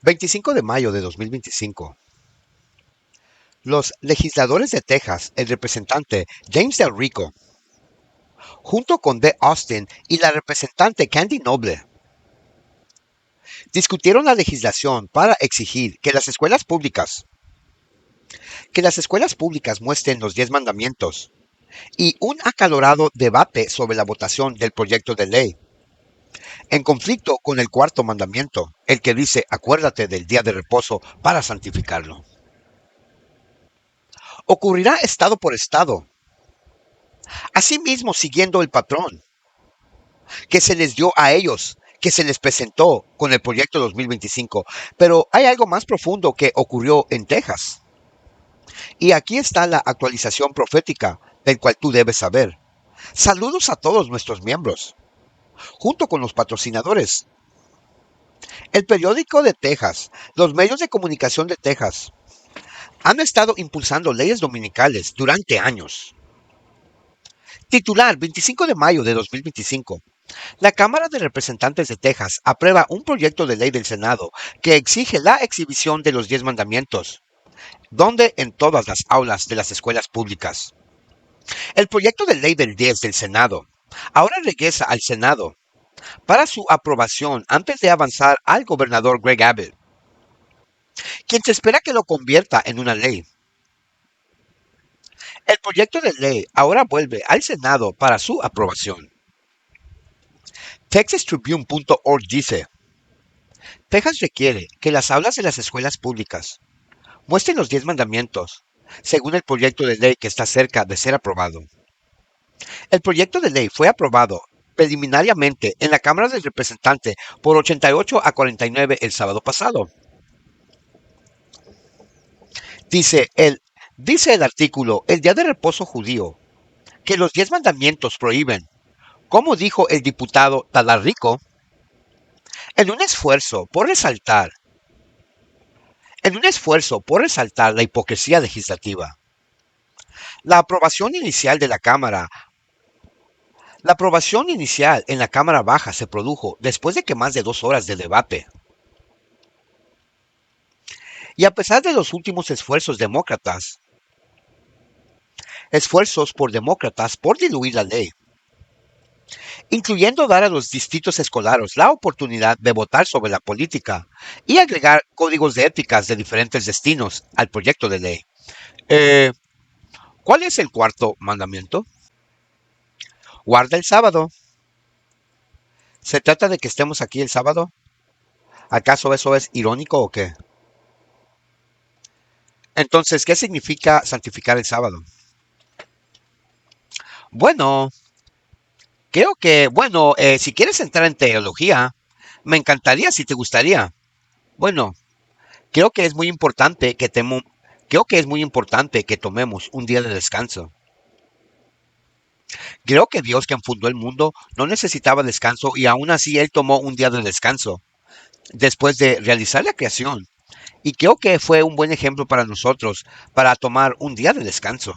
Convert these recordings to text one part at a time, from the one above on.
25 de mayo de 2025. Los legisladores de Texas, el representante James Del Rico, junto con D. Austin y la representante Candy Noble, discutieron la legislación para exigir que las escuelas públicas muestren los 10 mandamientos y un acalorado debate sobre la votación del proyecto de ley, en conflicto con el cuarto mandamiento, el que dice acuérdate del día de reposo para santificarlo. Ocurrirá estado por estado, asimismo siguiendo el patrón que se les dio a ellos, que se les presentó con el proyecto 2025. Pero hay algo más profundo que ocurrió en Texas. Y aquí está la actualización profética del cual tú debes saber. Saludos a todos nuestros miembros, junto con los patrocinadores. El periódico de Texas, los medios de comunicación de Texas, han estado impulsando leyes dominicales durante años. Titular 25 de mayo de 2025. La Cámara de Representantes de Texas aprueba un proyecto de ley del Senado que exige la exhibición de los 10 mandamientos, donde en todas las aulas de las escuelas públicas. El proyecto de ley del 10 del Senado ahora regresa al Senado para su aprobación antes de avanzar al gobernador Greg Abbott, quien se espera que lo convierta en una ley. El proyecto de ley ahora vuelve al Senado para su aprobación. TexasTribune.org dice: Texas requiere que las aulas de las escuelas públicas muestren los 10 mandamientos, según el proyecto de ley que está cerca de ser aprobado. El proyecto de ley fue aprobado preliminariamente en la Cámara de Representantes por 88 a 49 el sábado pasado. Dice el artículo, el día de reposo judío, que los 10 mandamientos prohíben, como dijo el diputado Talarico, en un esfuerzo por resaltar la hipocresía legislativa. La aprobación inicial en la Cámara Baja se produjo después de que más de 2 horas de debate. Y a pesar de los últimos esfuerzos por demócratas por diluir la ley, incluyendo dar a los distritos escolares la oportunidad de votar sobre la política y agregar códigos de éticas de diferentes destinos al proyecto de ley. ¿Cuál es el cuarto mandamiento? Guarda el sábado. ¿Se trata de que estemos aquí el sábado? ¿Acaso eso es irónico o qué? Entonces, ¿qué significa santificar el sábado? Bueno, creo que, si quieres entrar en teología, me encantaría si te gustaría. Bueno, creo que es muy importante que tomemos un día de descanso. Creo que Dios, quien fundó el mundo, no necesitaba descanso y aún así Él tomó un día de descanso después de realizar la creación. Y creo que fue un buen ejemplo para nosotros para tomar un día de descanso.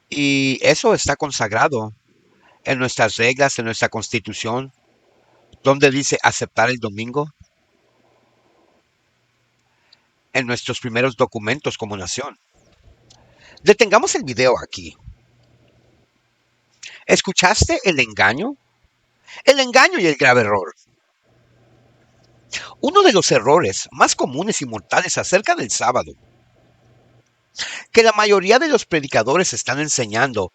Y eso está consagrado en nuestras reglas, en nuestra constitución, donde dice aceptar el domingo, en nuestros primeros documentos como nación. Detengamos el video aquí. ¿Escuchaste el engaño? El engaño y el grave error. Uno de los errores más comunes y mortales acerca del sábado, que la mayoría de los predicadores están enseñando,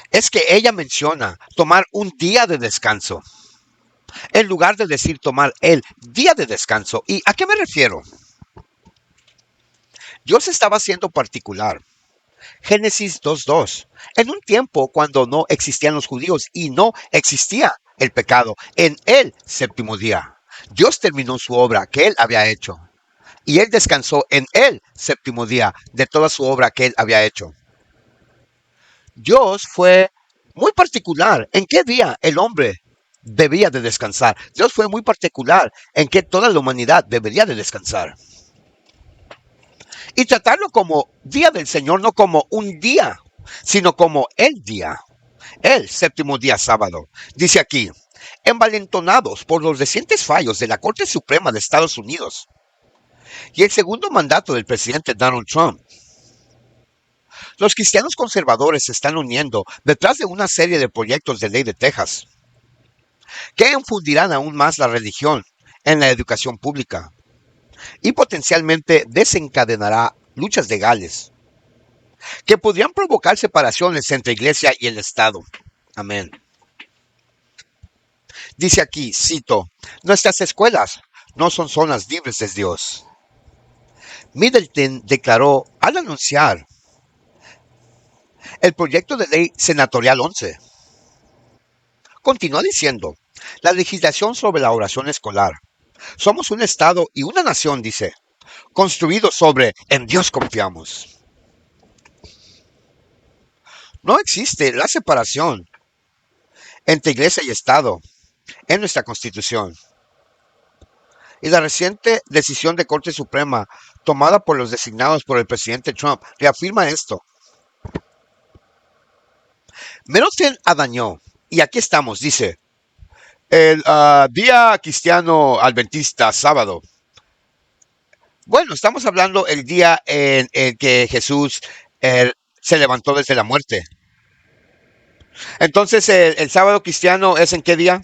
es que ella menciona tomar un día de descanso, en lugar de decir tomar el día de descanso. ¿Y a qué me refiero? Dios estaba siendo particular. Génesis 2:2. En un tiempo cuando no existían los judíos y no existía el pecado, en el séptimo día, Dios terminó su obra que Él había hecho. Y Él descansó en el séptimo día de toda su obra que Él había hecho. Dios fue muy particular en qué día el hombre debía de descansar. Dios fue muy particular en que toda la humanidad debería de descansar. Y tratarlo como día del Señor, no como un día, sino como el día, el séptimo día sábado. Dice aquí, envalentonados por los recientes fallos de la Corte Suprema de Estados Unidos y el segundo mandato del presidente Donald Trump. Los cristianos conservadores se están uniendo detrás de una serie de proyectos de ley de Texas que infundirán aún más la religión en la educación pública y potencialmente desencadenará luchas legales que podrían provocar separaciones entre iglesia y el Estado. Amén. Dice aquí, cito, nuestras escuelas no son zonas libres de Dios. Middleton declaró al anunciar el proyecto de ley senatorial 11. Continúa diciendo, la legislación sobre la oración escolar. Somos un Estado y una nación, dice, construido sobre en Dios confiamos. No existe la separación entre iglesia y Estado en nuestra Constitución. Y la reciente decisión de Corte Suprema tomada por los designados por el presidente Trump reafirma esto. Middleton adañó, y aquí estamos, dice, el día cristiano adventista, sábado. Bueno, estamos hablando el día en el que Jesús se levantó desde la muerte. Entonces, el sábado cristiano es ¿en qué día?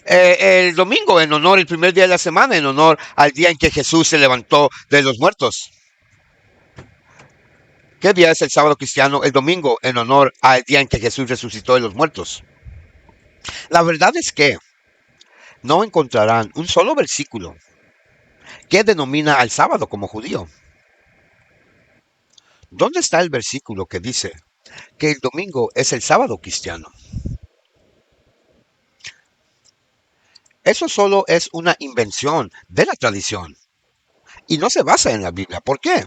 El domingo, en honor, el primer día de la semana, en honor al día en que Jesús se levantó de los muertos. ¿Qué día es el sábado cristiano? El domingo, en honor al día en que Jesús resucitó de los muertos. La verdad es que no encontrarán un solo versículo que denomina al sábado como judío. ¿Dónde está el versículo que dice que el domingo es el sábado cristiano? Eso solo es una invención de la tradición y no se basa en la Biblia. ¿Por qué?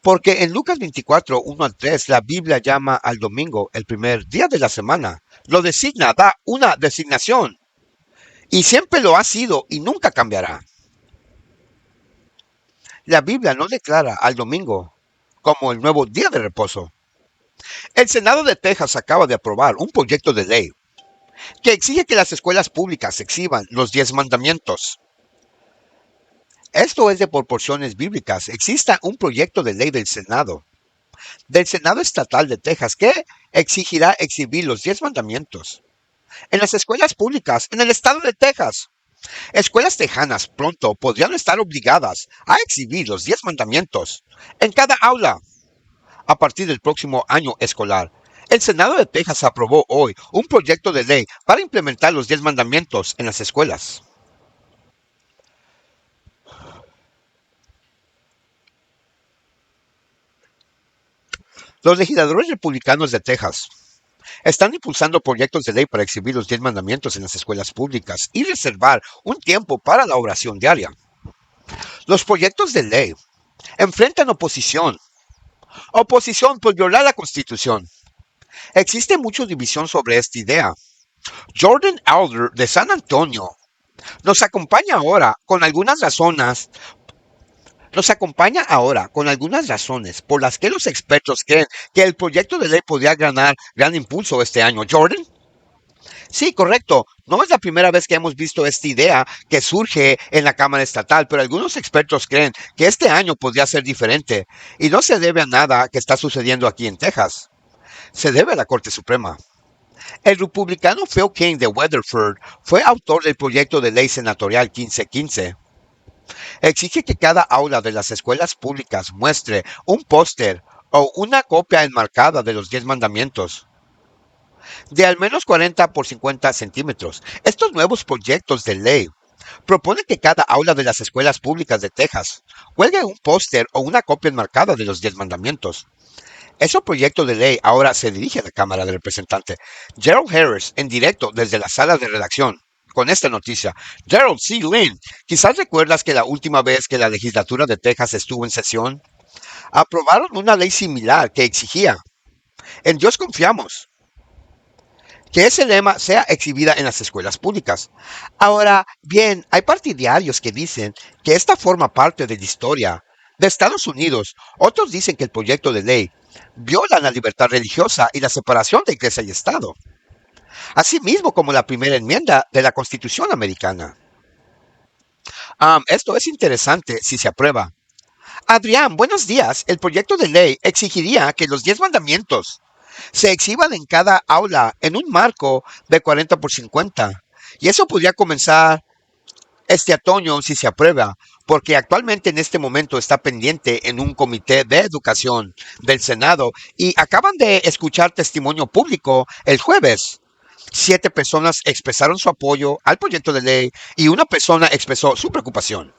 Porque en Lucas 24, 1 al 3, la Biblia llama al domingo el primer día de la semana. Lo designa, da una designación. Y siempre lo ha sido y nunca cambiará. La Biblia no declara al domingo como el nuevo día de reposo. El Senado de Texas acaba de aprobar un proyecto de ley que exige que las escuelas públicas exhiban los 10 mandamientos. Esto es de proporciones bíblicas. Exista un proyecto de ley del Senado Estatal de Texas que exigirá exhibir los 10 mandamientos en las escuelas públicas en el estado de Texas. Escuelas tejanas pronto podrían estar obligadas a exhibir los 10 mandamientos en cada aula a partir del próximo año escolar. El Senado de Texas aprobó hoy un proyecto de ley para implementar los 10 mandamientos en las escuelas. Los legisladores republicanos de Texas están impulsando proyectos de ley para exhibir los 10 mandamientos en las escuelas públicas y reservar un tiempo para la oración diaria. Los proyectos de ley enfrentan oposición por violar la Constitución. Existe mucha división sobre esta idea. Jordan Elder de San Antonio nos acompaña ahora con algunas razones por las que los expertos creen que el proyecto de ley podría ganar gran impulso este año. Jordan. Sí, correcto. No es la primera vez que hemos visto esta idea que surge en la Cámara Estatal, pero algunos expertos creen que este año podría ser diferente y no se debe a nada que está sucediendo aquí en Texas. Se debe a la Corte Suprema. El republicano Phil King de Weatherford fue autor del proyecto de ley senatorial 1515. Exige que cada aula de las escuelas públicas muestre un póster o una copia enmarcada de los 10 mandamientos de al menos 40 por 50 centímetros. Estos nuevos proyectos de ley proponen que cada aula de las escuelas públicas de Texas cuelgue un póster o una copia enmarcada de los 10 mandamientos. Ese proyecto de ley ahora se dirige a la Cámara de Representantes. Gerald Harris, en directo desde la sala de redacción, con esta noticia. Gerald C. Lynn, quizás recuerdas que la última vez que la legislatura de Texas estuvo en sesión, aprobaron una ley similar que exigía, en Dios confiamos, que ese lema sea exhibida en las escuelas públicas. Ahora, bien, hay partidarios que dicen que esta forma parte de la historia de Estados Unidos. Otros dicen que el proyecto de ley violan la libertad religiosa y la separación de iglesia y Estado, así mismo como la primera enmienda de la Constitución americana. Esto es interesante si se aprueba. Adrián, buenos días. El proyecto de ley exigiría que los 10 mandamientos se exhiban en cada aula en un marco de 40 por 50. Y eso podría comenzar este otoño si se aprueba, porque actualmente en este momento está pendiente en un comité de educación del Senado y acaban de escuchar testimonio público el jueves. 7 personas expresaron su apoyo al proyecto de ley y una persona expresó su preocupación.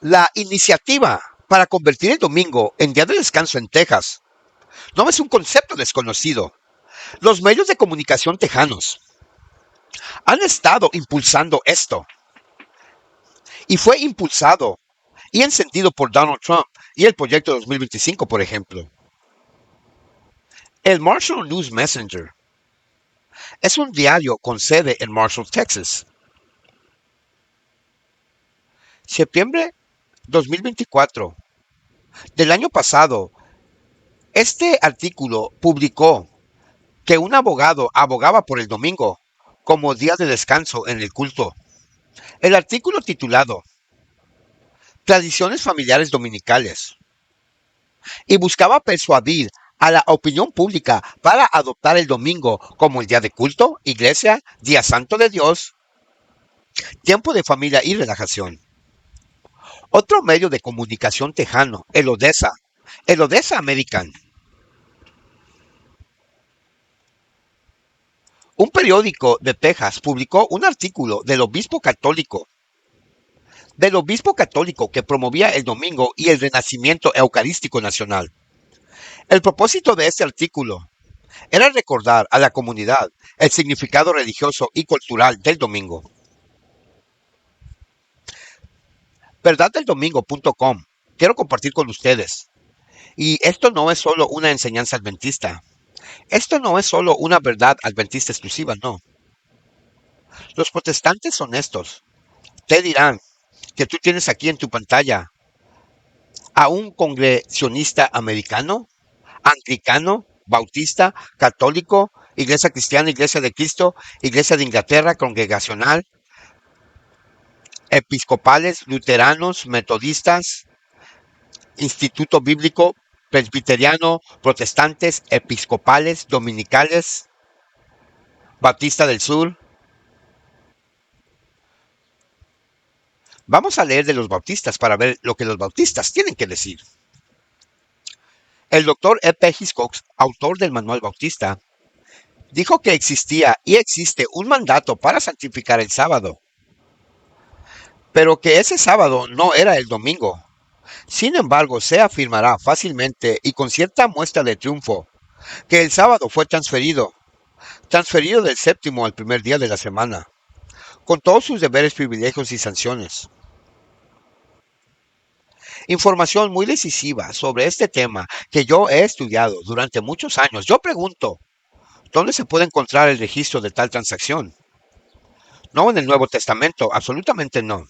La iniciativa para convertir el domingo en día de descanso en Texas no es un concepto desconocido. Los medios de comunicación tejanos han estado impulsando esto y fue impulsado y encendido por Donald Trump y el proyecto 2025, por ejemplo. El Marshall News Messenger es un diario con sede en Marshall, Texas. Septiembre 2024 del año pasado, este artículo publicó que un abogado abogaba por el domingo como día de descanso en el culto. El artículo titulado Tradiciones familiares dominicales y buscaba persuadir a la opinión pública para adoptar el domingo como el día de culto, iglesia, día santo de Dios, tiempo de familia y relajación. Otro medio de comunicación tejano, el Odessa American, un periódico de Texas publicó un artículo del obispo católico que promovía el domingo y el renacimiento eucarístico nacional. El propósito de este artículo era recordar a la comunidad el significado religioso y cultural del domingo. Verdaddeldomingo.com. Quiero compartir con ustedes. Y esto no es solo una enseñanza adventista. Esto no es solo una verdad adventista exclusiva, no. Los protestantes honestos te dirán que tú tienes aquí en tu pantalla a un congresionista americano, anglicano, bautista, católico, iglesia cristiana, iglesia de Cristo, iglesia de Inglaterra, congregacional, episcopales, luteranos, metodistas, instituto bíblico, presbiteriano, protestantes, episcopales, dominicales, Bautista del Sur. Vamos a leer de los bautistas para ver lo que los bautistas tienen que decir. El doctor E.P. Hiscox, autor del Manual Bautista, dijo que existía y existe un mandato para santificar el sábado, pero que ese sábado no era el domingo. Sin embargo, se afirmará fácilmente y con cierta muestra de triunfo que el sábado fue transferido del séptimo al primer día de la semana, con todos sus deberes, privilegios y sanciones. Información muy decisiva sobre este tema que yo he estudiado durante muchos años. Yo pregunto, ¿dónde se puede encontrar el registro de tal transacción? No en el Nuevo Testamento, absolutamente no.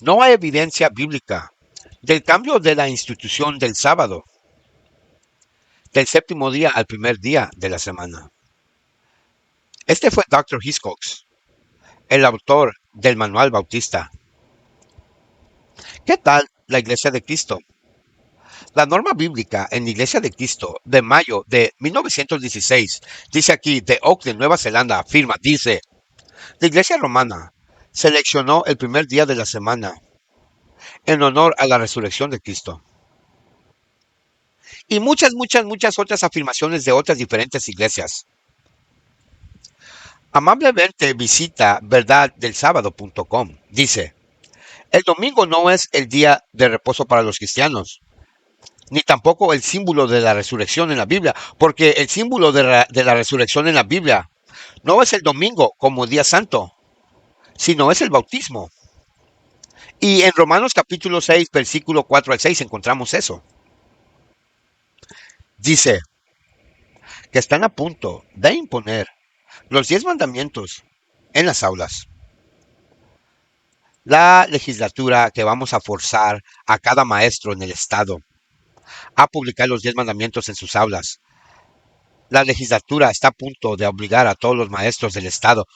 No hay evidencia bíblica del cambio de la institución del sábado, del séptimo día al primer día de la semana. Este fue Dr. Hiscox, el autor del Manual Bautista. ¿Qué tal la Iglesia de Cristo? La norma bíblica en la Iglesia de Cristo de mayo de 1916, dice aquí, de Auckland, Nueva Zelanda, afirma, dice, la Iglesia romana seleccionó el primer día de la semana en honor a la resurrección de Cristo. Y muchas otras afirmaciones de otras diferentes iglesias. Amablemente visita verdaddelsábado.com. Dice, el domingo no es el día de reposo para los cristianos, ni tampoco el símbolo de la resurrección en la Biblia, porque el símbolo de la resurrección en la Biblia no es el domingo como día santo, sino es el bautismo. Y en Romanos capítulo 6, versículo 4 al 6 encontramos eso. Dice que están a punto de imponer los 10 mandamientos en las aulas. La legislatura que vamos a forzar a cada maestro en el estado a publicar los 10 mandamientos en sus aulas. La legislatura está a punto de obligar a todos los maestros del Estado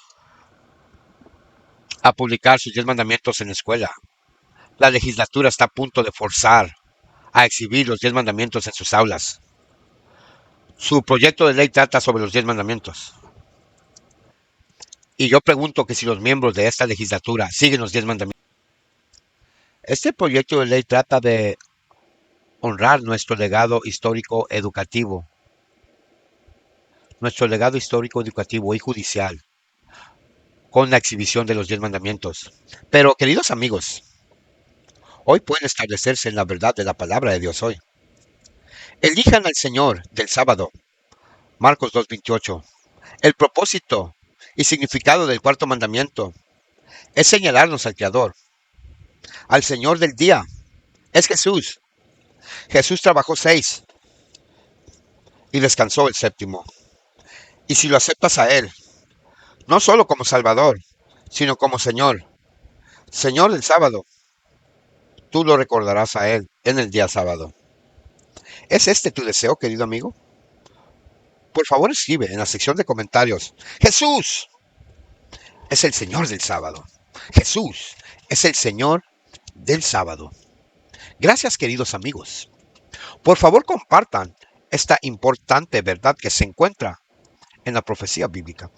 a publicar sus 10 mandamientos en la escuela. La legislatura está a punto de forzar a exhibir los 10 mandamientos en sus aulas. Su proyecto de ley trata sobre los 10 mandamientos. Y yo pregunto que si los miembros de esta legislatura siguen los 10 mandamientos. Este proyecto de ley trata de honrar nuestro legado histórico, educativo y judicial, con la exhibición de los 10 mandamientos. Pero, queridos amigos, hoy pueden establecerse en la verdad de la palabra de Dios hoy. Elijan al Señor del sábado. Marcos 2:28. El propósito y significado del cuarto mandamiento es señalarnos al Creador, al Señor del día. Es Jesús. Jesús trabajó 6 y descansó el séptimo. Y si lo aceptas a Él, no solo como Salvador, sino como Señor, Señor del sábado, tú lo recordarás a Él en el día sábado. ¿Es este tu deseo, querido amigo? Por favor, escribe en la sección de comentarios: Jesús es el Señor del sábado. Jesús es el Señor del sábado. Gracias, queridos amigos. Por favor, compartan esta importante verdad que se encuentra en la profecía bíblica.